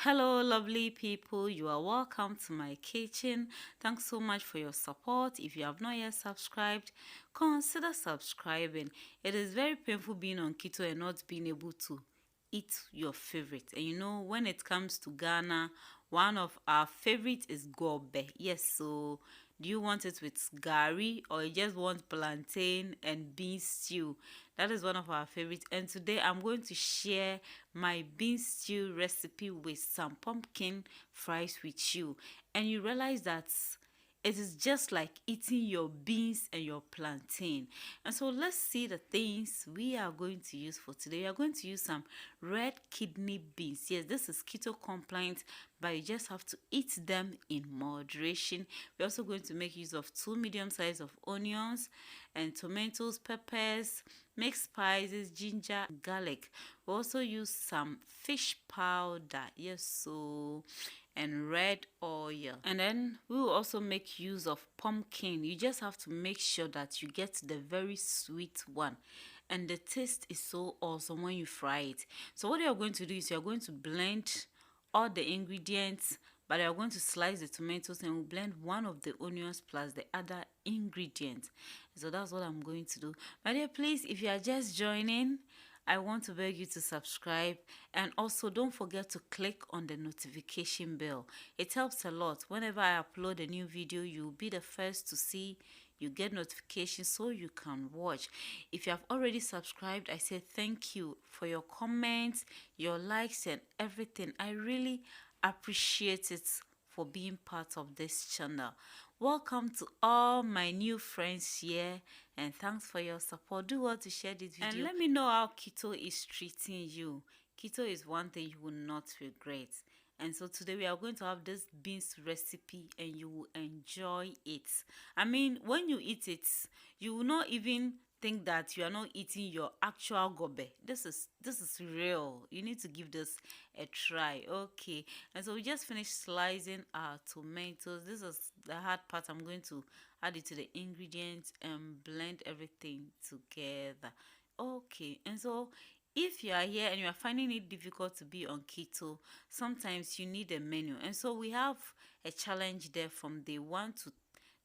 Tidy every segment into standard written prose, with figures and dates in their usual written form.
Hello, lovely people. You are welcome to my kitchen. Thanks so much for your support. If you have not yet subscribed, consider subscribing. It is very painful being on keto and not being able to eat your favorite. And you know, when it comes to Ghana, one of our favorites is Gob3. Yes, so do you want it with gari or you just want plantain and bean stew? That is one of our favorites. And today I'm going to share my bean stew recipe with some pumpkin fries with you. And you realize that it is just like eating your beans and your plantain. And so let's see the things we are going to use for today. We are going to use some red kidney beans. Yes, this is keto compliant, but you just have to eat them in moderation. We're also going to make use of 2 medium size of onions and tomatoes, peppers, mixed spices, ginger, garlic. We also use some fish powder. Yes, so and red oil, and then we will also make use of pumpkin. You just have to make sure that you get the very sweet one, and the taste is so awesome when you fry it. So what you're going to do is you're going to blend all the ingredients, but you're going to slice the tomatoes and we'll blend one of the onions plus the other ingredients. So that's what I'm going to do. My dear, please, if you are just joining, I want to beg you to subscribe, and also don't forget to click on the notification bell. It helps a lot. Whenever I upload a new video, you'll be the first to see. You get notifications so you can watch. If you have already subscribed, I say thank you for your comments, your likes and everything. I really appreciate it for being part of this channel. Welcome to all my new friends here, and thanks for your support. Do well to share this video and let me know how keto is treating you. Keto is one thing you will not regret. And so today we are going to have this beans recipe and you will enjoy it. I mean, when you eat it, you will not even think that you are not eating your actual gobe. This is real. You need to give this a try. Okay. And so we just finished slicing our tomatoes. This is the hard part. I'm going to add it to the ingredients and blend everything together. Okay. And so if you are here and you are finding it difficult to be on keto, sometimes you need a menu. And so we have a challenge there from day 1 to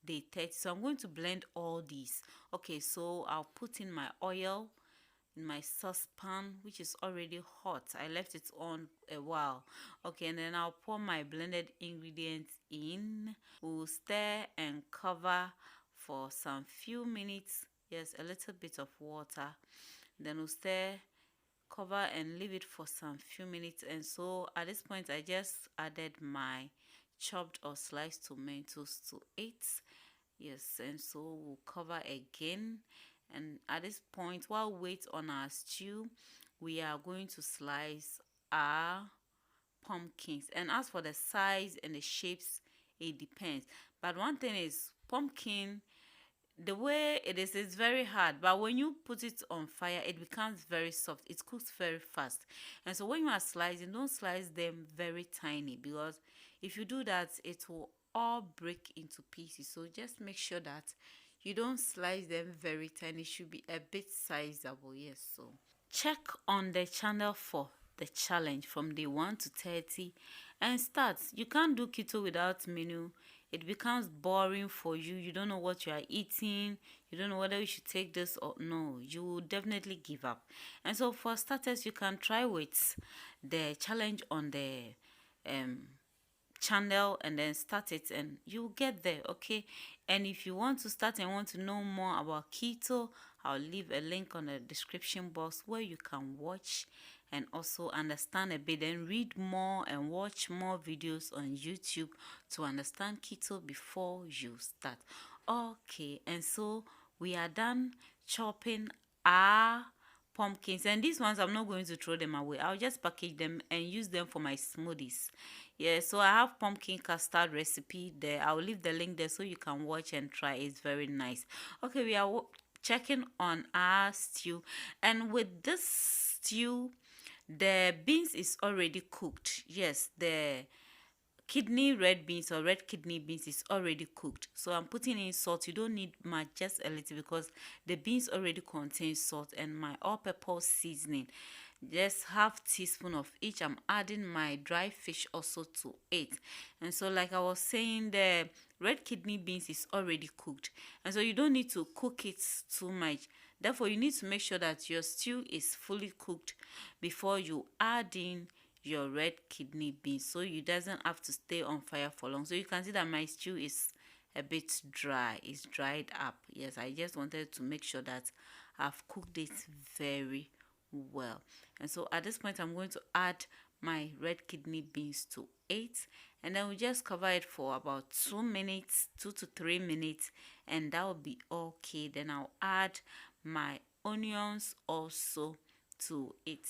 day 30. So I'm going to blend all these. Okay, so I'll put in my oil in my saucepan, which is already hot. I left it on a while. Okay, and then I'll pour my blended ingredients in. We'll stir and cover for some few minutes. Yes, a little bit of water. Then we'll stir, cover and leave it for some few minutes. And so at this point I just added my chopped or sliced tomatoes to it. Yes, and so we'll cover again, and at this point while we wait on our stew, we are going to slice our pumpkins. And as for the size and the shapes, it depends, but one thing is pumpkin, the way it is, it's very hard, but when you put it on fire it becomes very soft. It cooks very fast. And so when you are slicing, don't slice them very tiny, because if you do that it will all break into pieces. So just make sure that you don't slice them very tiny. It should be a bit sizable. Yes, so check on the channel for the challenge from day 1 to 30 and start. You can't do keto without menu. It becomes boring for you. You don't know what you are eating. You don't know whether you should take this or no. You will definitely give up. And so for starters, you can try with the challenge on the channel and then start it and you'll get there. Okay, and if you want to start and want to know more about keto, I'll leave a link on the description box where you can watch and also understand a bit and read more and watch more videos on YouTube to understand keto before you start. Okay, and so we are done chopping our pumpkins, and these ones I'm not going to throw them away. I'll just package them and use them for my smoothies. Yeah, so I have pumpkin custard recipe there. I'll leave the link there so you can watch and try. It's very nice. Okay, we are checking on our stew, and with this stew the beans is already cooked. Yes, the kidney red beans or red kidney beans is already cooked. So I'm putting in salt. You don't need much, just a little, because the beans already contain salt, and my all-purpose seasoning. just half teaspoon of each. I'm adding my dry fish also to it. And so like I was saying, the red kidney beans is already cooked, and so you don't need to cook it too much. Therefore, you need to make sure that your stew is fully cooked before you add in your red kidney beans, so it doesn't have to stay on fire for long. So you can see that my stew is a bit dry, it's dried up. Yes, I just wanted to make sure that I've cooked it very well. And so at this point, I'm going to add my red kidney beans to it, and then we just cover it for about 2 minutes, 2 to 3 minutes, and that will be okay. Then I'll add my onions also to it.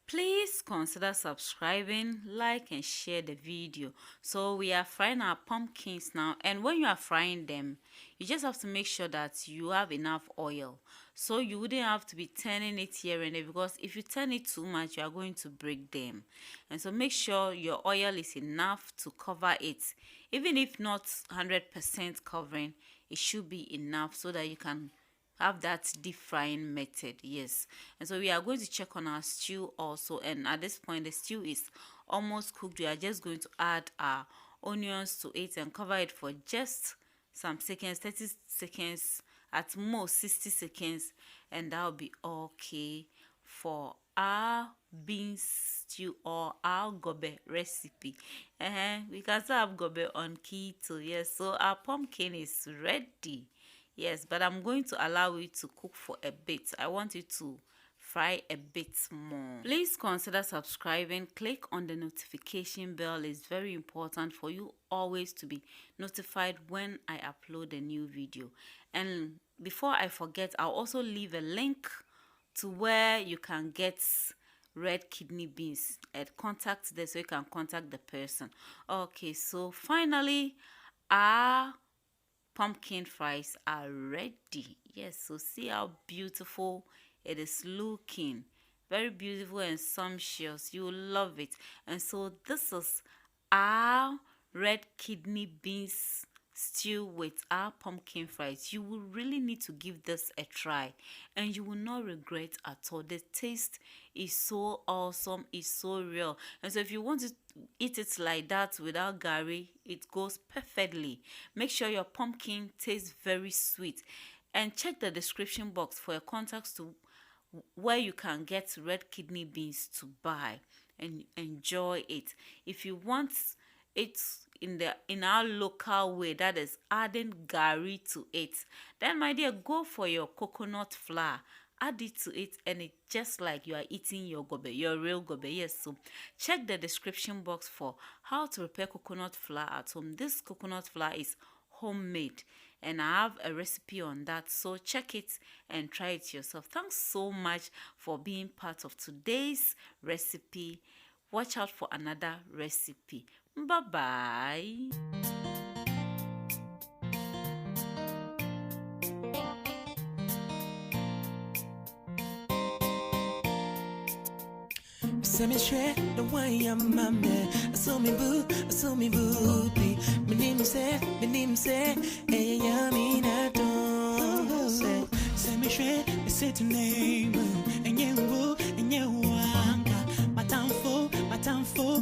Please consider subscribing, like, and share the video. So we are frying our pumpkins now, and when you are frying them, you just have to make sure that you have enough oil, so you wouldn't have to be turning it here and there, because if you turn it too much, you are going to break them. And so make sure your oil is enough to cover it. Even if not 100% covering, it should be enough so that you can have that deep frying method. Yes. And so we are going to check on our stew also, and at this point the stew is almost cooked. We are just going to add our onions to it and cover it for just some seconds, 30 seconds, at most 60 seconds, and that will be okay for our beans stew or our gobe recipe. We can still have gobe on keto. Yes, so our pumpkin is ready. Yes, but I'm going to allow it to cook for a bit. I want it to fry a bit more. Please consider subscribing. Click on the notification bell. It's very important for you always to be notified when I upload a new video. And before I forget, I'll also leave a link to where you can get red kidney beans and contact there, so you can contact the person. Okay, so finally our pumpkin fries are ready. Yes, so see how beautiful it is looking. Very beautiful and sumptuous. You will love it. And so this is our red kidney beans stew with our pumpkin fries. You will really need to give this a try, and you will not regret at all. The taste is so awesome, it's so real. And so if you want to eat it like that without gari, it goes perfectly. Make sure your pumpkin tastes very sweet, and check the description box for your contacts to where you can get red kidney beans to buy and enjoy it. If you want it in our local way, that is adding gari to it, then my dear, go for your coconut flour. Add it to it, and it's just like you are eating your gobe, your real gobe. Yes, so check the description box for how to prepare coconut flour at home. This coconut flour is homemade, and I have a recipe on that, so check it and try it yourself. Thanks so much for being part of today's recipe. Watch out for another recipe. Bye bye. Semi shred the way I'm my man. I saw me booty. My name say, hey, yummy, I don't say. Semi shred, they say to name, and you woo, and you wanka. My town for,